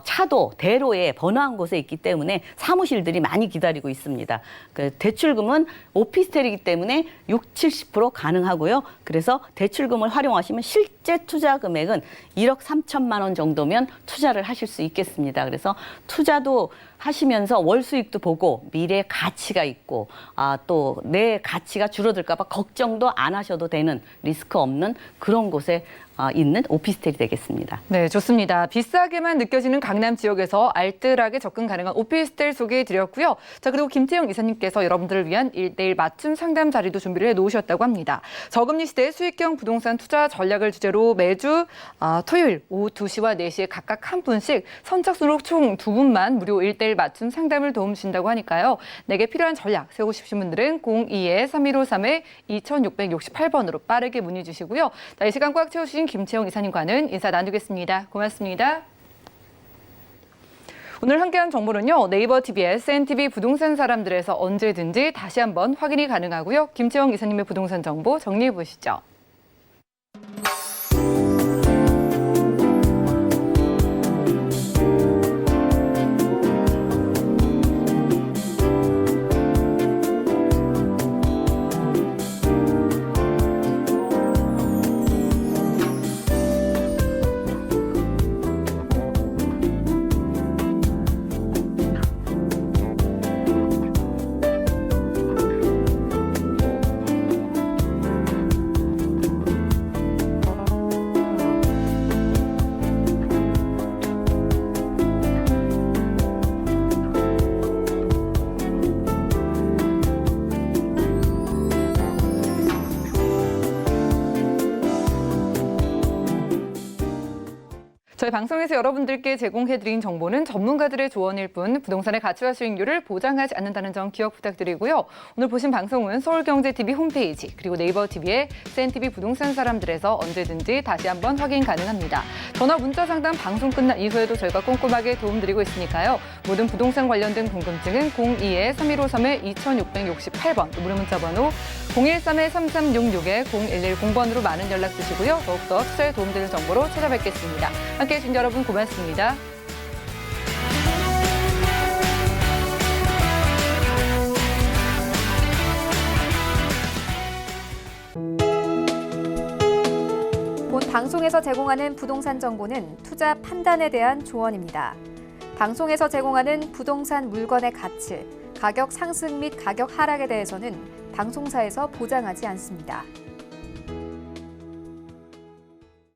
차도 대로에 번화한 곳에 있기 때문에 사무실들이 많이 기다리고 있습니다. 그 대출금은 오피스텔이기 때문에 60-70% 가능하고요. 그래서 대출금을 활용하시면 실제 투자 금액은 1억 3천만 원 정도면 투자를 하실 수 있겠습니다. 그래서 투자도 하시면서 월 수익도 보고 미래 가치가 있고 또 내 가치가 줄어들까 봐 걱정도 안 하셔도 되는 리스크 없는 그런 곳에 있는 오피스텔이 되겠습니다. 네, 좋습니다. 비싸게만 느껴지는 강남 지역에서 알뜰하게 접근 가능한 오피스텔 소개해드렸고요. 자, 그리고 김태영 이사님께서 여러분들을 위한 1대1 맞춤 상담 자리도 준비를 해놓으셨다고 합니다. 저금리 시대의 수익형 부동산 투자 전략을 주제로 매주 토요일 오후 2시와 4시에 각각 한 분씩 선착순으로 총 2분만 무료 1대1 맞춤 상담을 도움주신다고 하니까요. 내게 필요한 전략 세우고 싶으신 분들은 02-3153-2668번으로 빠르게 문의 주시고요. 자, 이 시간 꽉 채우신 김채영 이사님과는 인사 나누겠습니다. 고맙습니다. 오늘 함께한 정보는요. 네이버 TV, SNTV 부동산 사람들에서 언제든지 다시 한번 확인이 가능하고요. 김채영 이사님의 부동산 정보 정리해 보시죠. 저희 방송에서 여러분들께 제공해드린 정보는 전문가들의 조언일 뿐 부동산의 가치와 수익률을 보장하지 않는다는 점 기억 부탁드리고요. 오늘 보신 방송은 서울경제TV 홈페이지 그리고 네이버 TV의 CNTV 부동산 사람들에서 언제든지 다시 한번 확인 가능합니다. 전화 문자 상담 방송 끝난 이후에도 저희가 꼼꼼하게 도움드리고 있으니까요. 모든 부동산 관련된 궁금증은 02-3153-2668번 무료 문자 번호 013-3366-0110번으로 많은 연락 주시고요. 더욱더 투자에 도움되는 정보로 찾아뵙겠습니다. 함께해 주신 여러분 고맙습니다. 본 방송에서 제공하는 부동산 정보는 투자 판단에 대한 조언입니다. 방송에서 제공하는 부동산 물건의 가치, 가격 상승 및 가격 하락에 대해서는 방송사에서 보장하지 않습니다.